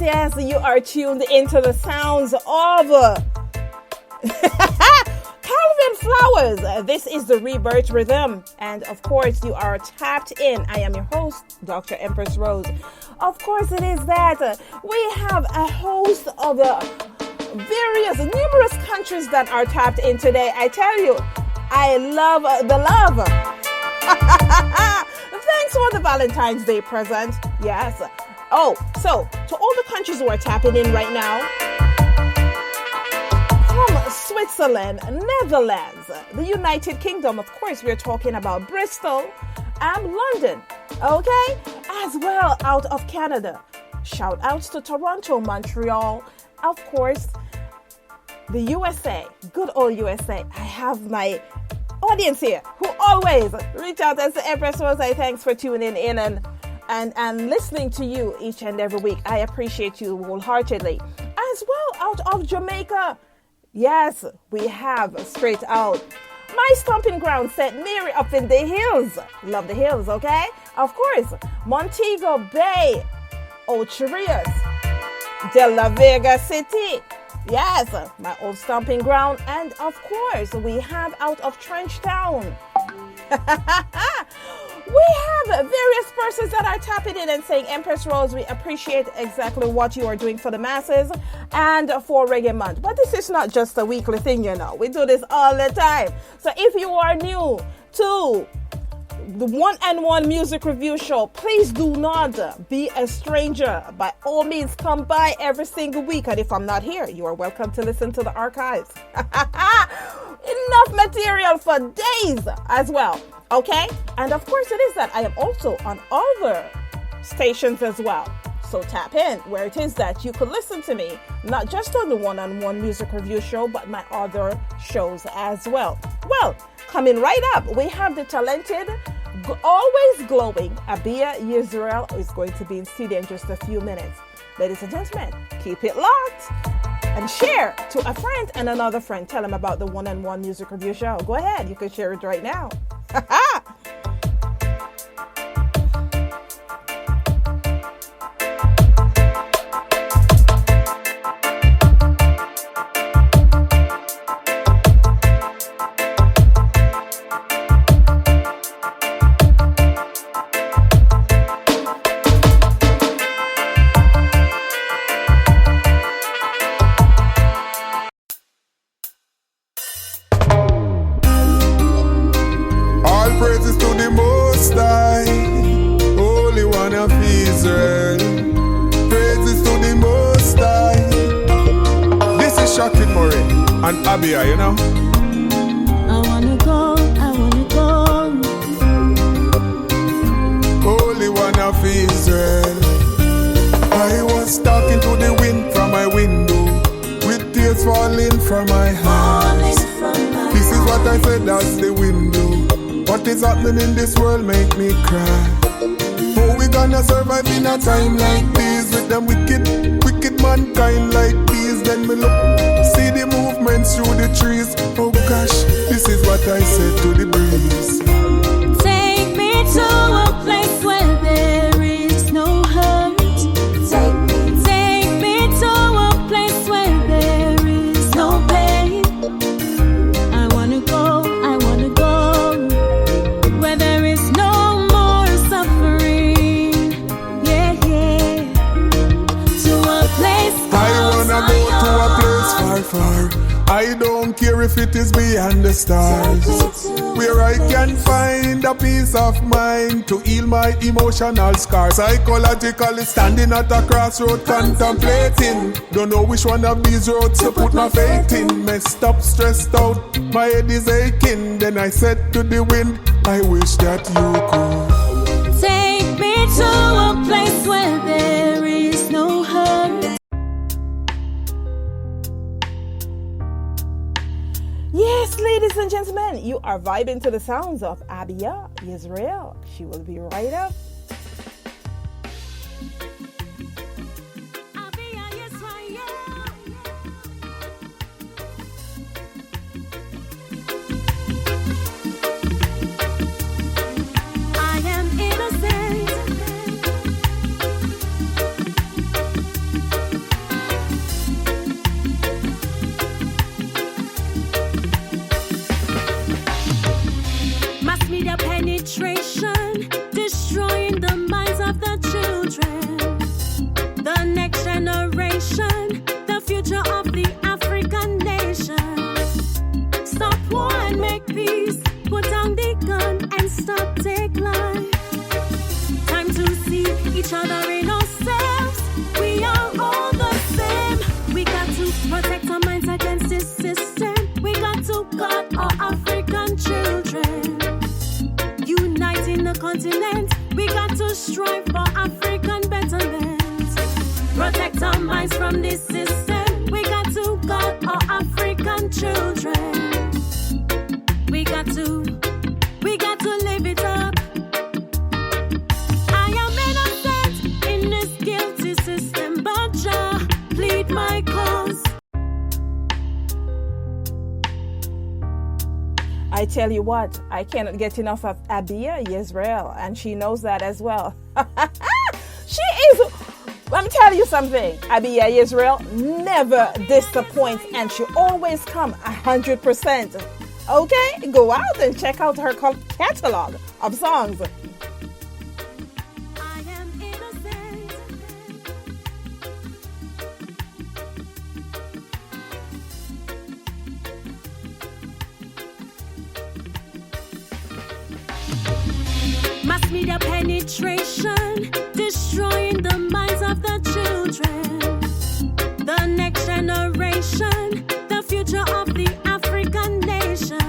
Yes, you are tuned into the sounds of Calvin Flowers. This is the Rebirth Rhythm. And of course, you are tapped in. I am your host, Dr. Empress Rose. Of course, it is that we have a host of numerous countries that are tapped in today. I tell you, I love the love. Thanks for the Valentine's Day present. Yes. Oh, so to all the countries who are tapping in right now, from Switzerland, Netherlands, the United Kingdom, of course, we're talking about Bristol and London, okay? As well, out of Canada. Shout outs to Toronto, Montreal, of course, the USA, good old USA. I have my audience here who always reach out and say, Empress Rose, thanks for tuning in and listening to you each and every week. I appreciate you wholeheartedly. As well, out of Jamaica, yes, we have straight out my stomping ground, St. Mary up in the hills. Love the hills, okay? Of course, Montego Bay, Ocherius, De La Vega City. Yes, my old stomping ground. And of course, we have out of Trenchtown. We have various persons that are tapping in and saying, Empress Rose, we appreciate exactly what you are doing for the masses and for Reggae Month. But this is not just a weekly thing, you know. We do this all the time. So if you are new to the one-on-one music review show, please do not be a stranger. By all means, come by every single week. And if I'm not here, you are welcome to listen to the archives. Enough material for days as well. Okay? And of course, it is that I am also on other stations as well. So tap in where it is that you could listen to me, not just on the one-on-one music review show, but my other shows as well. Well, coming right up, we have the talented, always glowing Abiyah Yisrael is going to be in studio in just a few minutes. Ladies and gentlemen, keep it locked and share to a friend and another friend. Tell them about the one-on-one music review show. Go ahead, you can share it right now. And Abiyah, you know. I wanna go. Holy One of Israel. I was talking to the wind from my window, with tears falling from my eyes. This is what I said as the window. What is happening in this world make me cry. How we gonna survive in a time like this, with them wicked mankind like these? Then me look, see the movements through the trees. Oh gosh, this is what I said to the breeze. Take me to a place where there is no hurt. Take me to a place where there is no pain. I wanna go where there is no more suffering. Yeah. To a place I wanna go to a place far. I don't care if it is beyond the stars, where I can find a peace of mind to heal my emotional scars. Psychologically standing at a crossroad contemplating, don't know which one of these roads to put my faith in. Messed up, stressed out, my head is aching. Then I said to the wind, I wish that you could take me to a place where there is no hurt. Yes, ladies and gentlemen, you are vibing to the sounds of Abiyah Yisrael. She will be right up. Abiyah Yisrael. I am innocent. each other in ourselves. We are all the same. We got to protect our minds against this system. We got to guard our African children. Uniting the continent, we got to strive for African betterment. Protect our minds from this system. We got to guard our African children. We got to live it up. I am innocent in this guilty system, but Jah plead my cause. I tell you what, I cannot get enough of Abiyah Yisrael, and she knows that as well. She is, let me tell you something, Abiyah Yisrael never disappoints, and she always come 100%. Okay, go out and check out her catalog of songs. I am innocent. Mass media penetration, destroying the minds of the children. The next generation, the future of the African nation.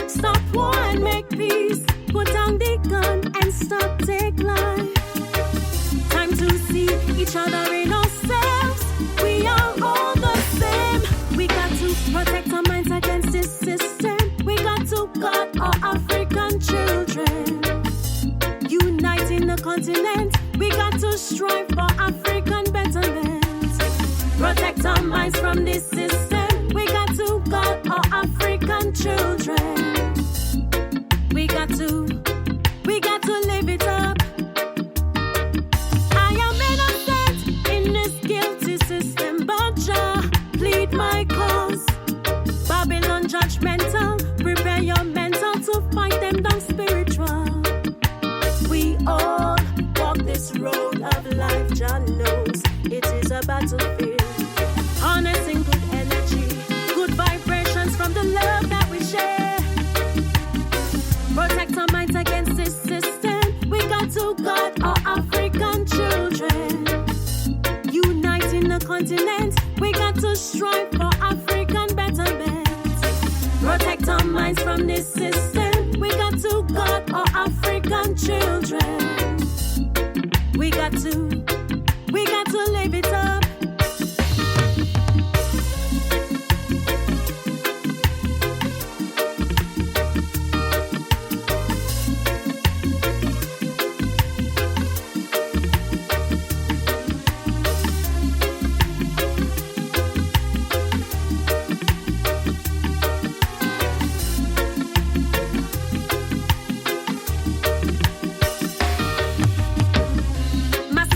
Stop war and make peace. Put down the gun and stop take life. Time to see each other in ourselves. We are all the same. We got to protect our minds against this system. We got to guard our African children. Uniting the continent, we got to strive for African betterment. Protect our minds from this system. We got to guard our African children. We got to live it up. I am innocent in this guilty system, but Jah plead my cause. Babylon judgmental, prepare your mental to fight them down spiritual. We all walk this road of life, Jah knows it is a battlefield. Harnessing good energy, good vibrations from the love that we share. Protect our minds against this system. We got to guard our African children. Uniting the continent, we got to strive for African betterment. Protect our minds from this system. We got to guard our African children. We got to live it up.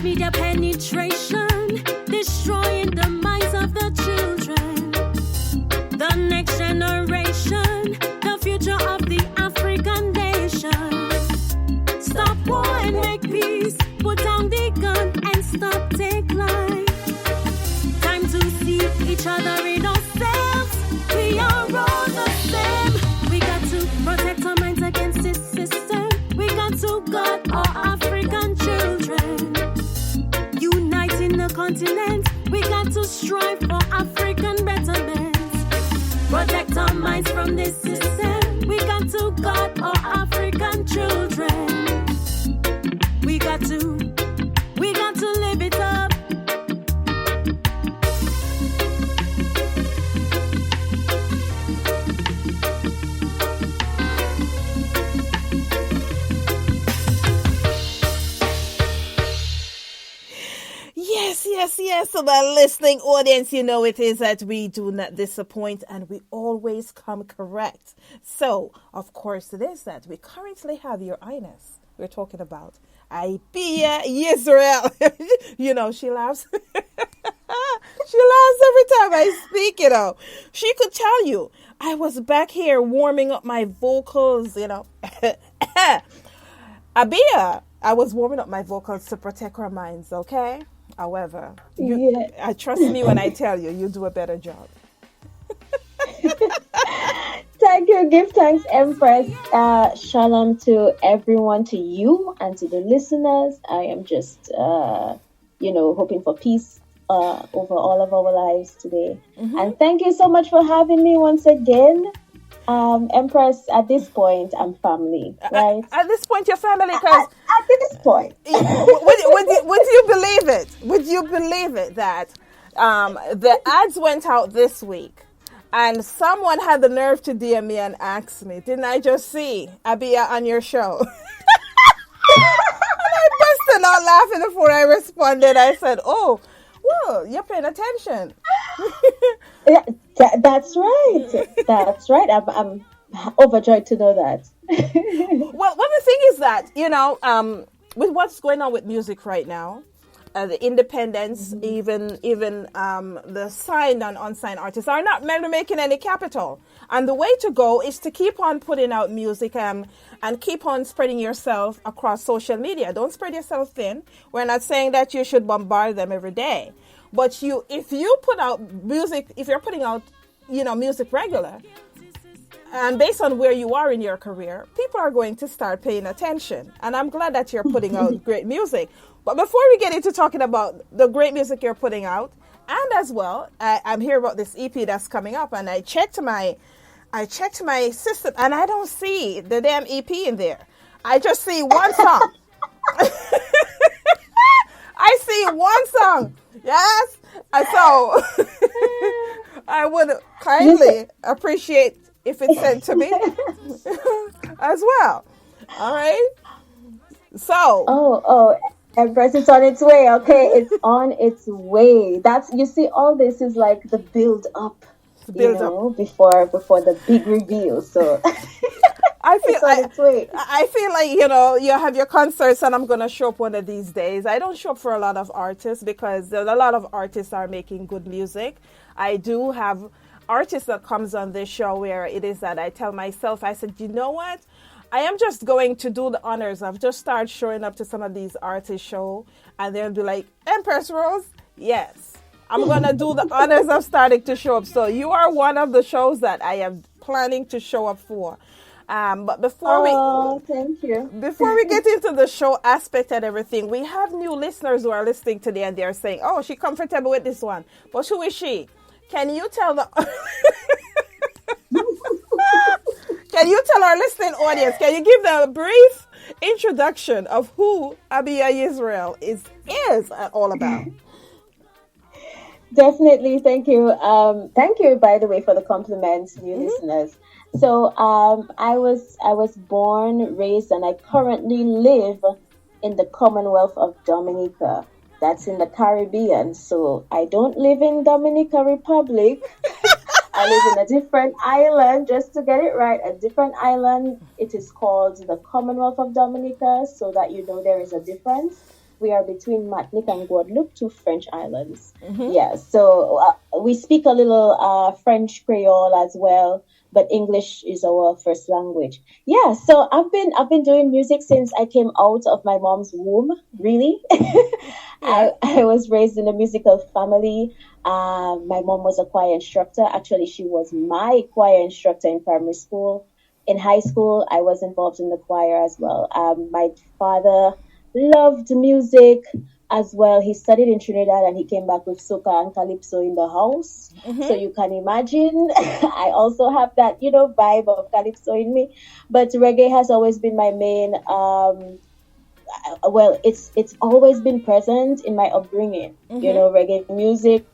Media penetration, destroying the minds of the children. The next generation, the future of the African nation. Stop war and make peace. Put down the gun and stop take life. Time to see each other in ourselves. We are all the same. We got to protect our minds against this system. We got to guard our African children. Uniting the continent, we got to strive for African betterment. Protect our minds from this system. We got to guard our African children. We got to live it up. Yes. So the listening audience, you know it is that we do not disappoint and we always come correct. So, of course, it is that we currently have Your Highness. We're talking about Abiyah Yisrael. You know, she laughs. She laughs every time I speak, you know. She could tell you, I was back here warming up my vocals, you know. Abiyah, I was warming up my vocals to protect our minds, okay? However, I trust me when I tell you, you do a better job. Thank you. Give thanks, Empress. Shalom to everyone, to you and to the listeners. I am just, hoping for peace over all of our lives today. Mm-hmm. And thank you so much for having me once again. Empress, at this point, I'm family, right? At this point, you're family, because at this point, would you believe it? Would you believe it that the ads went out this week, and someone had the nerve to DM me and ask me, "Didn't I just see Abiyah on your show?" And I busted out laughing before I responded. I said, "Oh, well, you're paying attention." Yeah, that's right. That's right. I'm overjoyed to know that. Well, the thing is that, with what's going on with music right now, the independents, even the signed and unsigned artists are not really making any capital. And the way to go is to keep on putting out music and keep on spreading yourself across social media. Don't spread yourself thin. We're not saying that you should bombard them every day. But if you put out music, if you're putting out, music regular, and based on where you are in your career, people are going to start paying attention. And I'm glad that you're putting out great music. But before we get into talking about the great music you're putting out, and as well, I'm here about this EP that's coming up, and I checked my system, and I don't see the damn EP in there. I just see one song. I see one song. Yes. So I would kindly appreciate if it's sent to me as well. All right. So. Oh, Empress, it's on its way. Okay, it's on its way. You see, all this is like the build up. Before the big reveal. So I feel like you have your concerts, and I'm gonna show up one of these days. I don't show up for a lot of artists because a lot of artists are making good music. I do have artists that comes on this show where it is that I tell myself, I said, you know what? I am just going to do the honors of just start showing up to some of these artists' show, and they'll be like, Empress Rose, yes. I'm going to do the honors of starting to show up. So you are one of the shows that I am planning to show up for. But thank you. Before we get into the show aspect and everything, we have new listeners who are listening today, and they're saying, "Oh, she's comfortable with this one." But who is she? Can you tell our listening audience? Can you give them a brief introduction of who Abiyah Yisrael is all about? Definitely. Thank you. Thank you, by the way, for the compliments, new listeners. So I was born, raised, and I currently live in the Commonwealth of Dominica. That's in the Caribbean. So I don't live in Dominica Republic. I live in a different island, just to get it right, a different island. It is called the Commonwealth of Dominica, so that you know there is a difference. We are between Martinique and Guadeloupe, two French islands. Yeah, so we speak a little French Creole as well, but English is our first language. Yeah, so I've been doing music since I came out of my mom's womb. Really, I was raised in a musical family. My mom was a choir instructor. Actually, she was my choir instructor in primary school. In high school, I was involved in the choir as well. My father loved music as well. He studied in Trinidad, and he came back with soca and calypso in the house. So you can imagine, I also have that, vibe of calypso in me. But reggae has always been my main, it's always been present in my upbringing. Reggae music.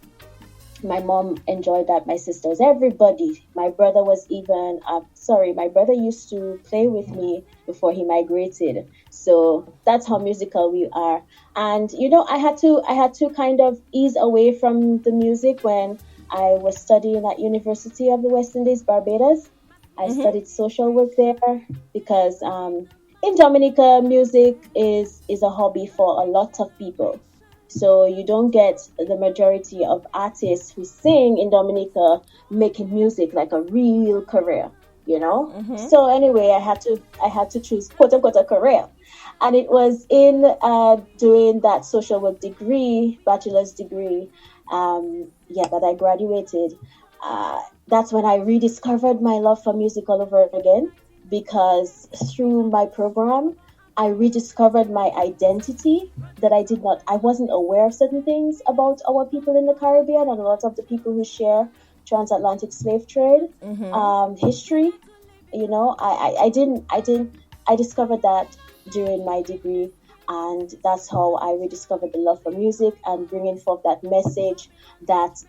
My mom enjoyed that. My sisters, everybody. My brother was even, my brother used to play with me before he migrated. So that's how musical we are. And, I had to kind of ease away from the music when I was studying at University of the West Indies, Barbados. I studied social work there because in Dominica, music is a hobby for a lot of people. So you don't get the majority of artists who sing in Dominica making music like a real career, So anyway, I had to choose quote unquote a career, and it was in doing that social work degree, bachelor's degree, that I graduated. that's when I rediscovered my love for music all over again, because through my program, I rediscovered my identity that I wasn't aware of certain things about our people in the Caribbean and a lot of the people who share transatlantic slave trade history. I discovered that during my degree, and that's how I rediscovered the love for music and bringing forth that message that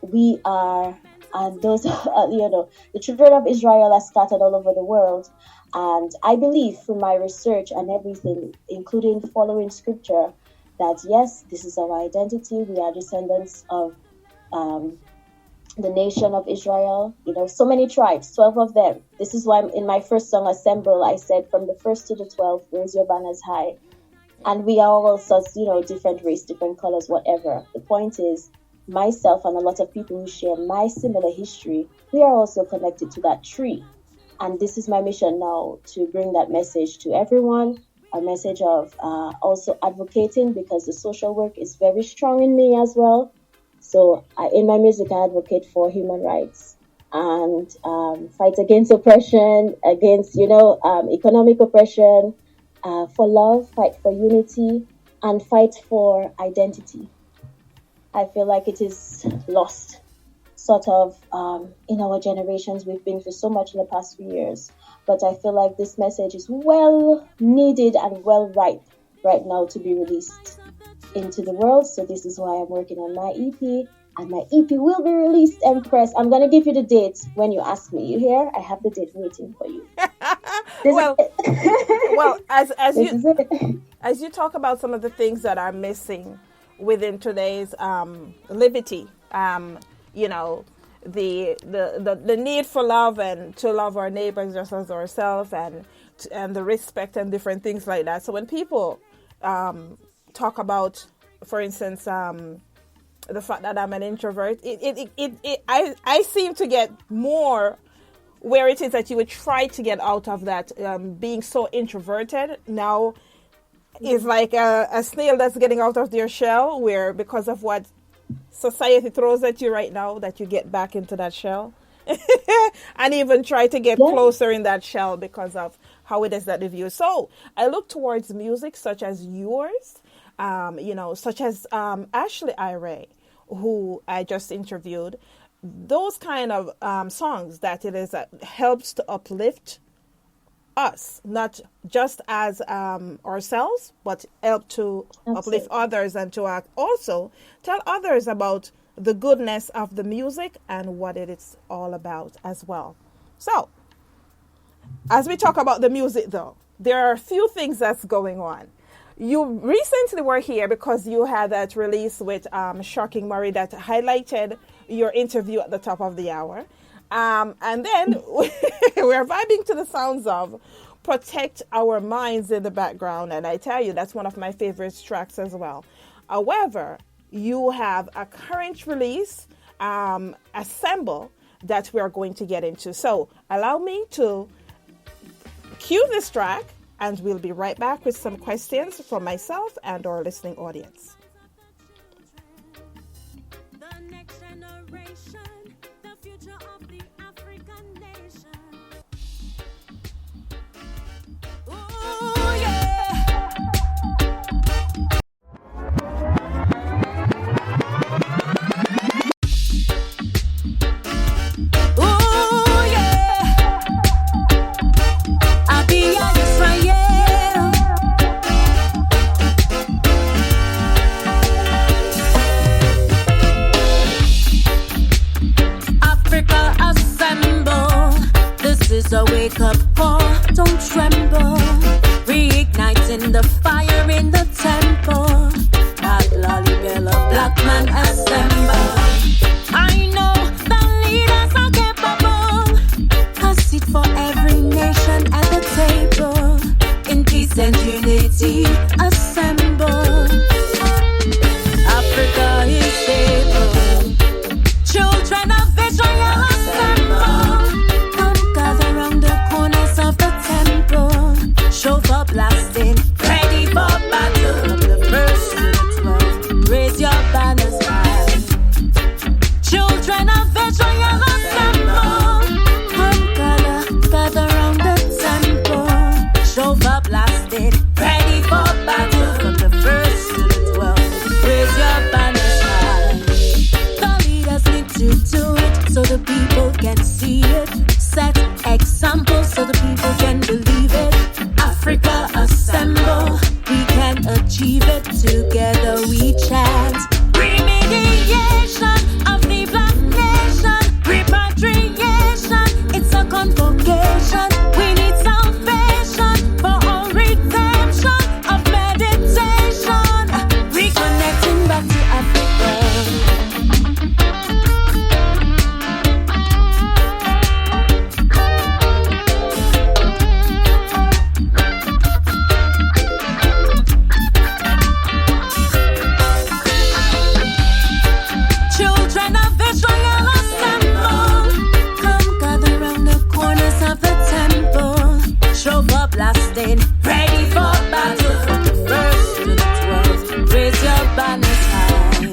we are, and those, the children of Israel are scattered all over the world. And I believe through my research and everything, including following scripture, that yes, this is our identity. We are descendants of the nation of Israel. So many tribes, 12 of them. This is why in my first song, Assemble, I said, from the first to the 12th, raise your banners high. And we are all sorts, different race, different colors, whatever. The point is, myself and a lot of people who share my similar history, we are also connected to that tree. And this is my mission now, to bring that message to everyone, a message of also advocating, because the social work is very strong in me as well. So in my music, I advocate for human rights and fight against oppression, against, economic oppression, for love, fight for unity, and fight for identity. I feel like it is lost, sort of, in our generations. We've been through so much in the past few years, but I feel like this message is well needed and well ripe right now to be released into the world. So this is why I'm working on my EP, and my EP will be released, Empress. I'm going to give you the date when you ask me. You hear? I have the date waiting for you. Well, as you talk about some of the things that are missing within today's liberty, the need for love and to love our neighbors just as ourselves, and the respect and different things like that. So when people talk about, for instance, the fact that I'm an introvert, I seem to get more where it is that you would try to get out of that, being so introverted now is like a snail that's getting out of their shell, where because of what society throws at you right now, that you get back into that shell and even try to get closer in that shell because of how it is that they view. So I look towards music such as yours, such as Ashley Ira, who I just interviewed, those kind of songs that it is helps to uplift us, not just as ourselves, but help to uplift others, and to also tell others about the goodness of the music and what it is all about as well. So, as we talk about the music though, there are a few things that's going on. You recently were here because you had that release with Shocking Murray that highlighted your interview at the top of the hour. And then we're vibing to the sounds of Protect Our Minds in the background. And I tell you, that's one of my favorite tracks as well. However, you have a current release, Assemble, that we're going to get into. So allow me to cue this track, and we'll be right back with some questions from myself and our listening audience. The next generation, the future of the African nation. Ooh, yeah. Ooh, yeah. Abiyah Yisrael. Africa assemble. This is a wake-up call. Don't tremble. Reigniting the fire in the temple. At Lalibela, black man assemble. I know the leaders are capable. A seat for every nation at the table. In peace and unity, assemble. Africa is stable. Children of Israel assemble. Come gather round the corner achieve it. Together we chant. Remediation of the black nation. Repatriation, it's a convocation. We need salvation for all redemption of meditation. Reconnecting back to Africa. Children of Israel assemble. Come gather round the corners of the temple. Shofar blasting, ready for battle. From the first to the 12th, raise your banners high.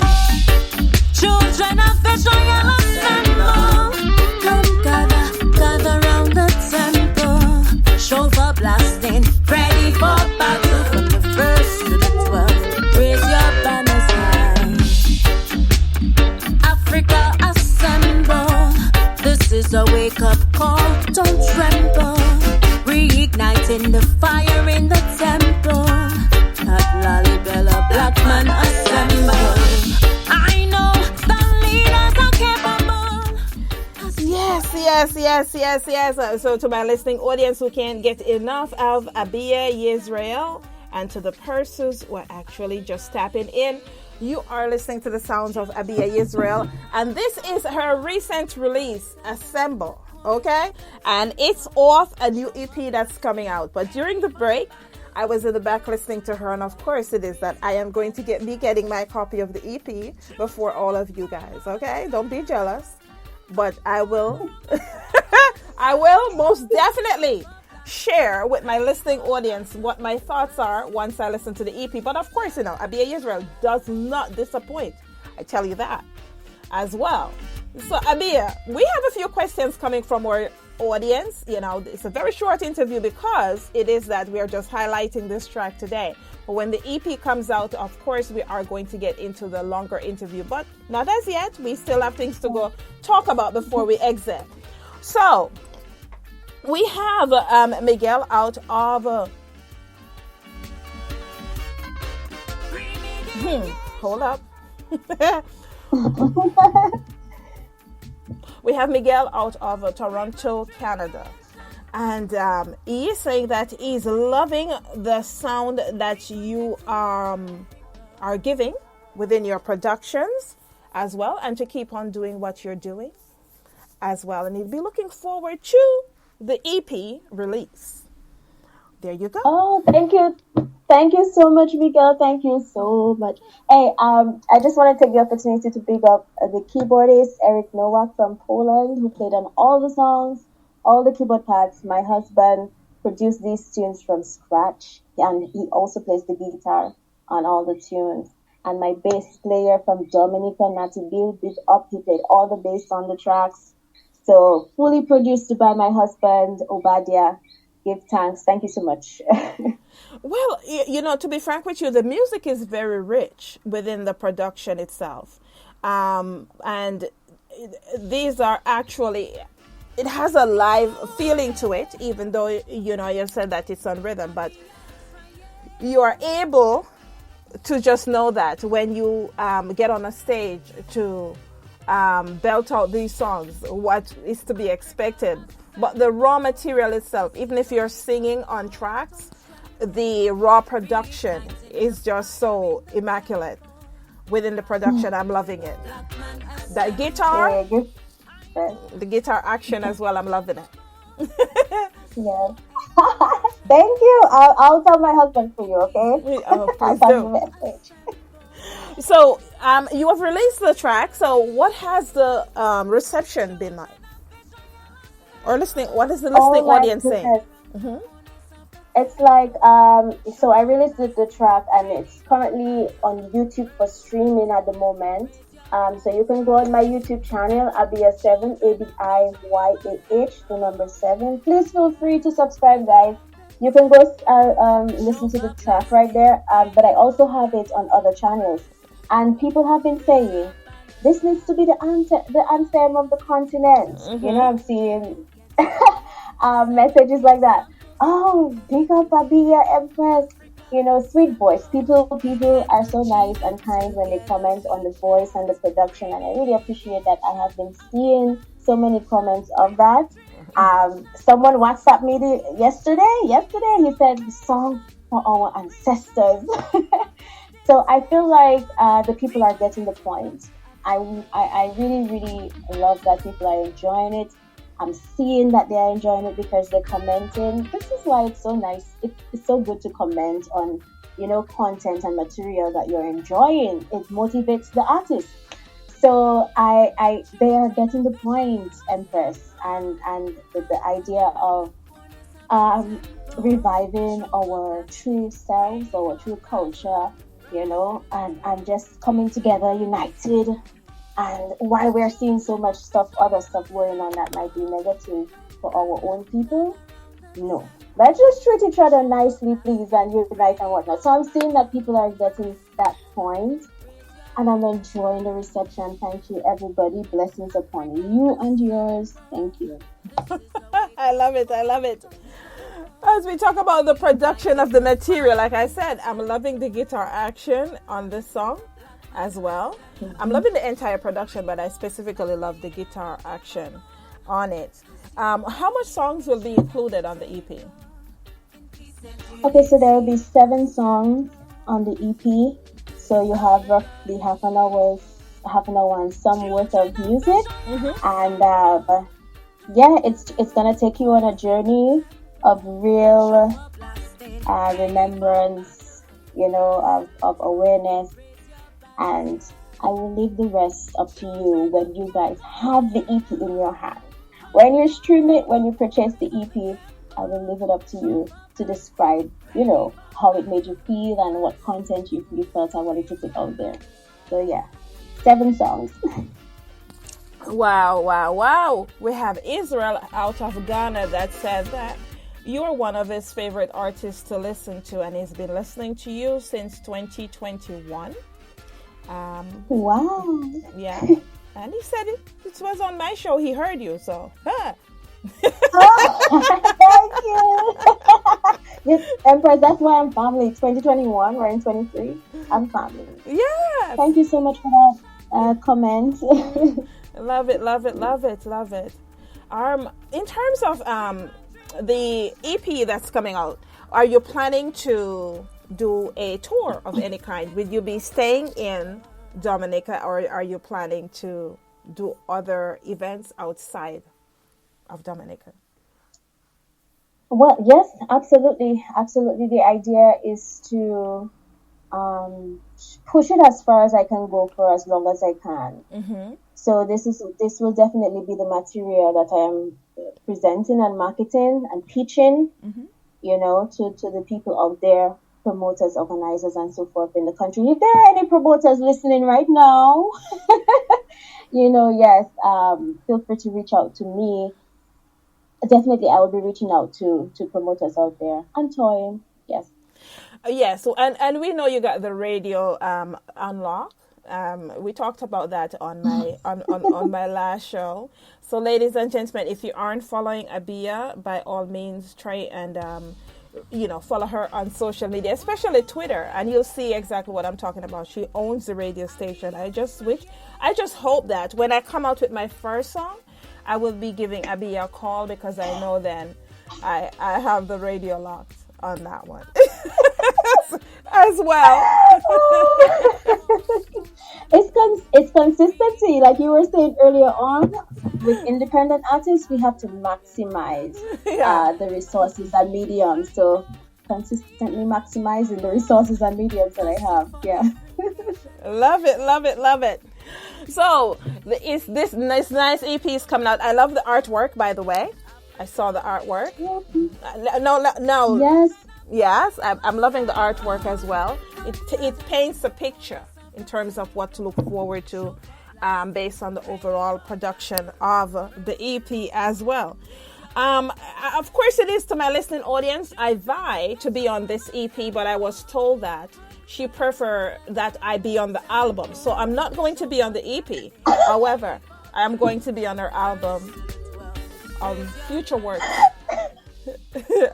Children of Israel assemble. Come gather round the temple. Shofar blasting, ready for battle. From the first to the 12th, raise your banners high. Africa assemble. This is a wake-up call. Don't tremble. Reigniting the fire in the temple. At Lalibela, black man assemble. I know the leaders are capable. Yes. So to my listening audience who can't get enough of Abiyah Yisrael, and to the persons who are actually just tapping in, you are listening to the sounds of Abiyah Yisrael, and this is her recent release, Assemble, okay? And it's off a new EP that's coming out. But during the break, I was in the back listening to her, and of course it is that I am going to be getting my copy of the EP before all of you guys, okay? Don't be jealous, but I will, I will most definitely share with my listening audience what my thoughts are once I listen to the EP. But of course, Abiyah Yisrael does not disappoint. I tell you that as well. So Abiyah, we have a few questions coming from our audience. It's a very short interview because it is that we are just highlighting this track today. But when the EP comes out, of course, we are going to get into the longer interview. But not as yet. We still have things to go talk about before we exit. So we have Miguel out of... hold up. We have Miguel out of Toronto, Canada. And he is saying that he's loving the sound that you are giving within your productions as well, and to keep on doing what you're doing as well. And he'll be looking forward to the EP release. There you go. Oh, thank you. Thank you so much, Miguel. Thank you so much. Hey, I just want to take the opportunity to big up the keyboardist, Eric Nowak from Poland, who played on all the songs, all the keyboard parts. My husband produced these tunes from scratch, and he also plays the guitar on all the tunes. And my bass player from Dominica, Natty Bill, he played all the bass on the tracks. So fully produced by my husband, Obadiah. Give thanks. Thank you so much. Well, to be frank with you, the music is very rich within the production itself. And these are actually, it has a live feeling to it, even though, you said that it's on rhythm, but you are able to just know that when you get on a stage to belt out these songs, what is to be expected. But the raw material itself, even if you're singing on tracks, the raw production is just so immaculate within the production. I'm loving it. The guitar, the guitar action as well, I'm loving it. Yeah. Thank you. I'll tell my husband for you, okay? Oh, please do. So, you have released the track. So, what has the reception been like? Or what is the listening audience saying? Mm-hmm. It's like, so I released the track, and it's currently on YouTube for streaming at the moment. So you can go on my YouTube channel, Abiyah7, ABIYAH, the number 7. Please feel free to subscribe, guys. You can go listen to the track right there. But I also have it on other channels. And people have been saying, this needs to be the anthem of the continent. Mm-hmm. I'm seeing messages like that. Oh, big up Abiyah Empress. sweet voice. People are so nice and kind when they comment on the voice and the production, and I really appreciate that. I have been seeing so many comments of that. Someone WhatsApped me yesterday. He said the song for our ancestors. So I feel like the people are getting the point. I really, really love that people are enjoying it. I'm seeing that they are enjoying it because they're commenting. This is why it's so nice. It's so good to comment on, content and material that you're enjoying. It motivates the artist. So they are getting the point, Empress, and the idea of reviving our true selves, our true culture, and just coming together, united. And while we're seeing so much other stuff going on that might be negative for our own people, no. Let's just treat each other nicely, please, and unite and whatnot. So I'm seeing that people are getting that point, and I'm enjoying the reception. Thank you, everybody. Blessings upon you and yours. Thank you. I love it. As we talk about the production of the material, like I said, I'm loving the guitar action on this song as well. Mm-hmm. I'm loving the entire production, but I specifically love the guitar action on it. How much songs will be included on the EP? Okay, so there will be 7 songs on the EP. So you have roughly half an hour and some worth of music. Mm-hmm. And it's gonna take you on a journey of real remembrance, of awareness. And I will leave the rest up to you when you guys have the EP in your hand. When you stream it, when you purchase the EP, I will leave it up to you to describe, how it made you feel and what content you felt I wanted to put out there. So yeah, 7 songs. Wow. We have Israel out of Ghana that said that you're one of his favorite artists to listen to, and he's been listening to you since 2021. Wow. Yeah. And he said it was on my show. He heard you, so. Thank you. Yes, Empress, that's why I'm family. 2021, we're in 23. I'm family. Yes. Thank you so much for that comment. Love it. In terms of the EP that's coming out, are you planning to do a tour of any kind? Will you be staying in Dominica, or are you planning to do other events outside of Dominica? Well, yes, absolutely. The idea is to push it as far as I can go for as long as I can. Mm-hmm. So this will definitely be the material that I am presenting and marketing and pitching, mm-hmm. To the people out there, promoters, organizers, and so forth in the country. If there are any promoters listening right now, yes, feel free to reach out to me. Definitely, I will be reaching out to promoters out there and toying. Yes. Yeah. So and we know you got the radio unlock. We talked about that on my on my last show. So, ladies and gentlemen, if you aren't following Abiyah, by all means, try and follow her on social media, especially Twitter, and you'll see exactly what I'm talking about. She owns the radio station. I just hope that when I come out with my first song, I will be giving Abiyah a call, because I know then I have the radio locked on that one as well. It's consistency, like you were saying earlier on. With independent artists, we have to maximize the resources and mediums. So consistently maximizing the resources and mediums that I have. Yeah. Love it. So this nice EP is coming out. I love the artwork, by the way. I saw the artwork. No. Yes, I'm loving the artwork as well. It paints a picture in terms of what to look forward to, based on the overall production of the EP as well. Of course, it is to my listening audience. I vie to be on this EP, but I was told that she prefer that I be on the album. So I'm not going to be on the EP. However, I am going to be on her album on future work.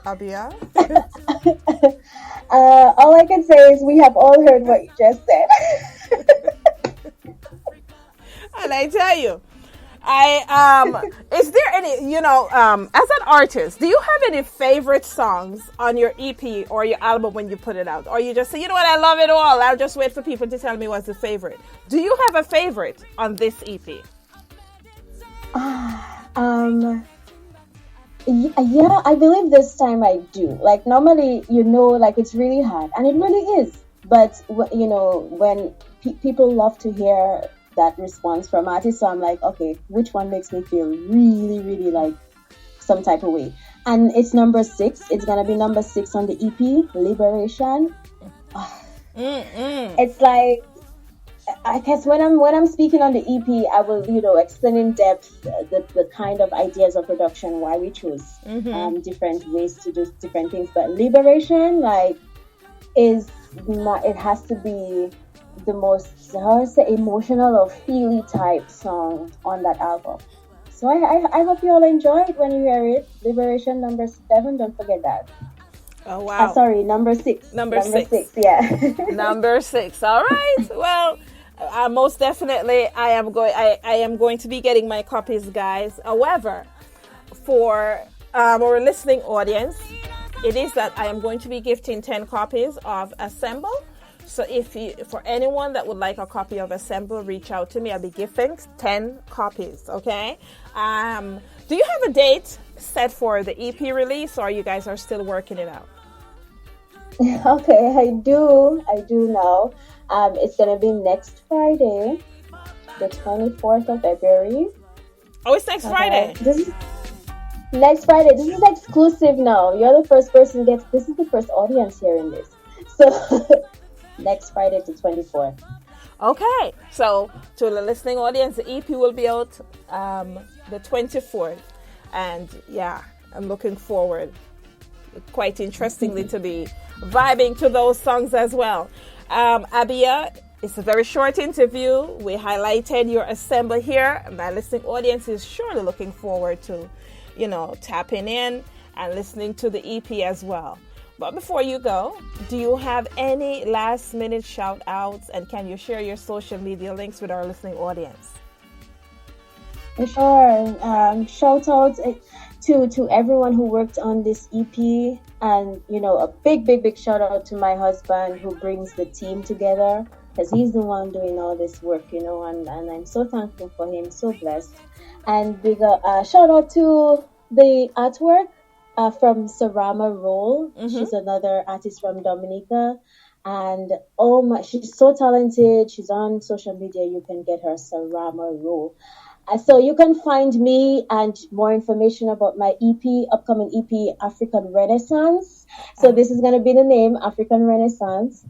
Abiyah? All I can say is we have all heard what you just said. And I tell you, is there any, as an artist, do you have any favorite songs on your EP or your album when you put it out? Or you just say, you know what, I love it all. I'll just wait for people to tell me what's the favorite. Do you have a favorite on this EP? Yeah, I believe this time I do. Like normally, like it's really hard, and it really is. But when people love to hear that response from artists, so I'm like, okay, which one makes me feel really, really like some type of way? And it's number 6. It's gonna be number 6 on the EP, Liberation. It's like, I guess when I'm speaking on the EP, I will explain in depth the kind of ideas of production, why we choose different ways to do different things. But Liberation, like, it has to be the most, how to say, emotional or feely type song on that album. So I hope you all enjoy it when you hear it. Liberation number 7, don't forget that. Oh wow! Sorry, number 6. Number 6, yeah. Number 6. All right. Well, most definitely, I am going to be getting my copies, guys. However, for our listening audience, it is that I am going to be gifting 10 copies of Assemble. So for anyone that would like a copy of Assemble, reach out to me. I'll be gifting 10 copies. Okay. Do you have a date set for the EP release, or you guys are still working it out? Okay, I do now. It's gonna be next Friday, the 24th of February. Oh, it's next Friday. This is next Friday. This is exclusive now. You're the first person this is the first audience hearing this. So next Friday, the 24th. Okay, so to the listening audience, the EP will be out the 24th, and yeah, I'm looking forward, quite interestingly, to be vibing to those songs as well. Abiyah, it's a very short interview. We highlighted your Assemble here. My listening audience is surely looking forward to, tapping in and listening to the EP as well. But before you go, do you have any last minute shout outs, and can you share your social media links with our listening audience? Sure. Shout out to everyone who worked on this EP, and a big shout out to my husband who brings the team together, because he's the one doing all this work, and I'm so thankful for him, so blessed. And big shout out to the artwork from Sarama Roll. She's another artist from Dominica, and she's so talented. She's on social media. You can get her Sarama Roll. So you can find me and more information about my upcoming EP, African Renaissance. So this is going to be the name, African Renaissance.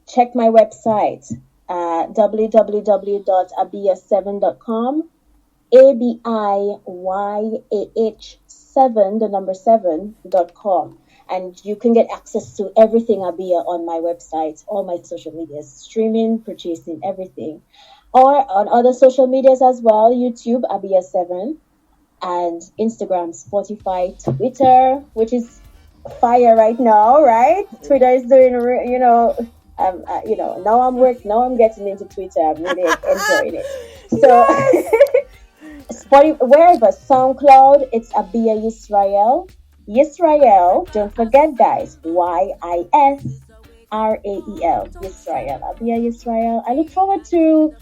Check my website, www.abiyah7.com, ABIYAH7, the number 7.com. And you can get access to everything Abiyah on my website, all my social medias, streaming, purchasing, everything. Or on other social medias as well, YouTube, Abiyah7, and Instagram, Spotify, Twitter, which is fire right now, right? Twitter is doing, now I'm getting into Twitter. I'm really enjoying it. So, wherever, SoundCloud, it's Abiyah Yisrael. Yisrael, don't forget, guys, YISRAEL, Yisrael, Abiyah Yisrael. I look forward to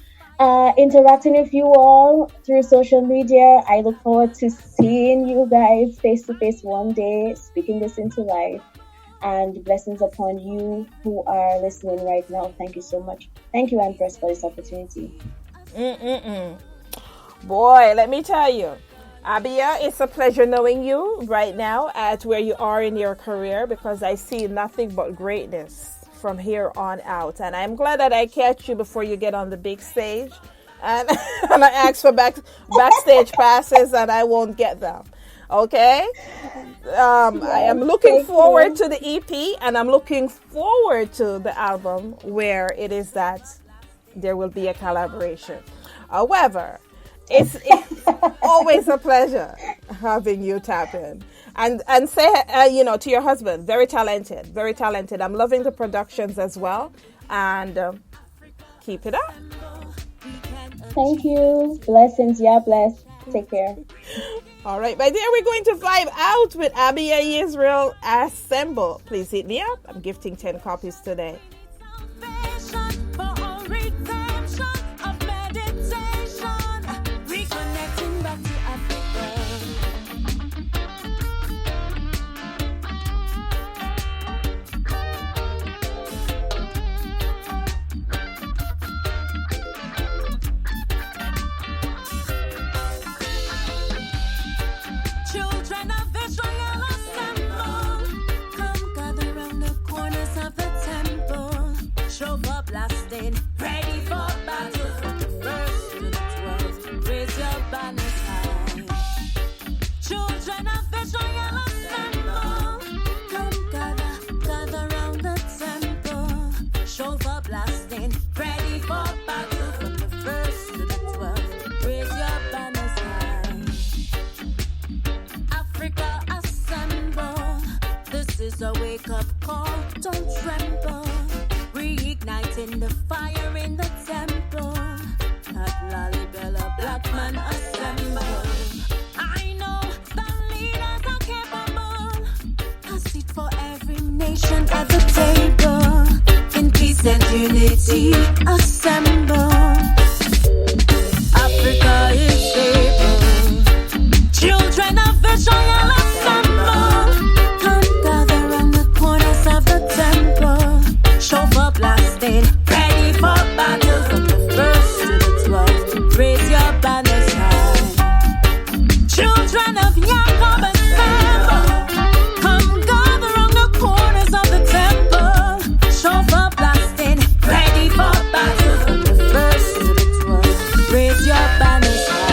interacting with you all through social media. I look forward to seeing you guys face to face one day, speaking this into life. And blessings upon you who are listening right now. Thank you so much. Thank you, Empress, for this opportunity. Boy, let me tell you, Abiyah, it's a pleasure knowing you right now at where you are in your career, because I see nothing but greatness from here on out, and I'm glad that I catch you before you get on the big stage, and I ask for backstage passes, and I won't get them. Okay, I am looking forward to the EP, and I'm looking forward to the album where it is that there will be a collaboration. However, it's always a pleasure having you tap in. And say, to your husband, very talented, very talented. I'm loving the productions as well. And keep it up. Thank you. Blessings. Yeah, bless. Take care. All right, my dear, we're going to vibe out with Abiyah Yisrael Assemble. Please hit me up. I'm gifting 10 copies today. Children of Israel assemble, come gather round the corners of the temple, shofar blasting, ready for battle from the first to the 12th. Raise your banners high. Children of Israel assemble, come gather round the temple, shofar blasting, ready for battle from the first to the 12th. Raise your banners high. Africa assemble. This is a wake-up call. Don't tremble. Reigniting the fire in the temple. Not Lalibela, black man assemble. I know the leaders are capable. A seat for every nation at the table. In peace and unity, assemble. Africa is able. Children of Israel assemble. Come gather round the corners of the temple. Shofar blasting, ready for battle from the first to the 12th. Raise your banners high. Children of Jacob assemble. Come gather round the corners of the temple. Shofar blasting, ready for battle from the first to the 12th. Raise your banners high.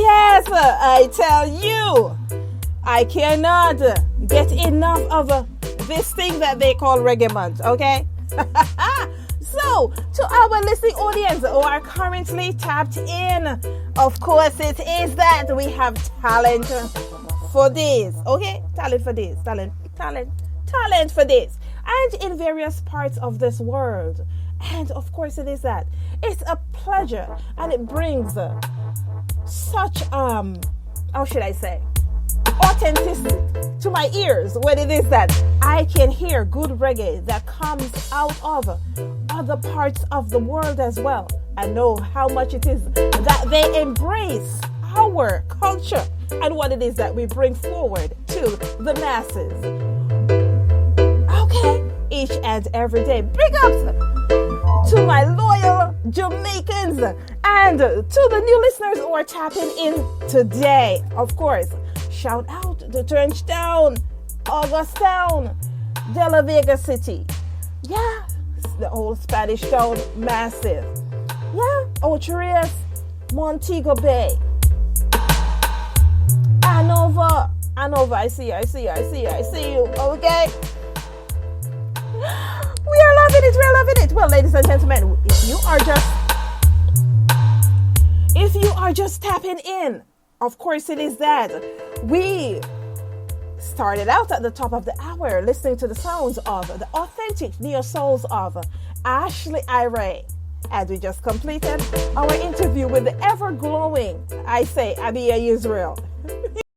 Yes, I tell you, I cannot get enough of this thing that they call Reggae Month, okay? So, to our listening audience who are currently tapped in, of course it is that we have talent for this, okay? Talent for this, talent for this. And in various parts of this world. And of course it is that. It's a pleasure and it brings such, how should I say, authenticity to my ears when it is that I can hear good reggae that comes out of other parts of the world as well. I know how much it is that they embrace our culture and what it is that we bring forward to the masses. Okay, each and every day. Big ups to my loyal Jamaicans and to the new listeners who are tapping in today. Of course, shout out to Trenchtown, Augustown, De La Vega City. Yeah, the old Spanish town, massive. Yeah, Ocherias, Montego Bay, Hanover, I see you, okay? We are loving it. Well, ladies and gentlemen, if you are just tapping in, of course it is that we started out at the top of the hour listening to the sounds of the authentic neo souls of Ashley Ira. And we just completed our interview with the ever glowing, I say, Abiyah Yisrael.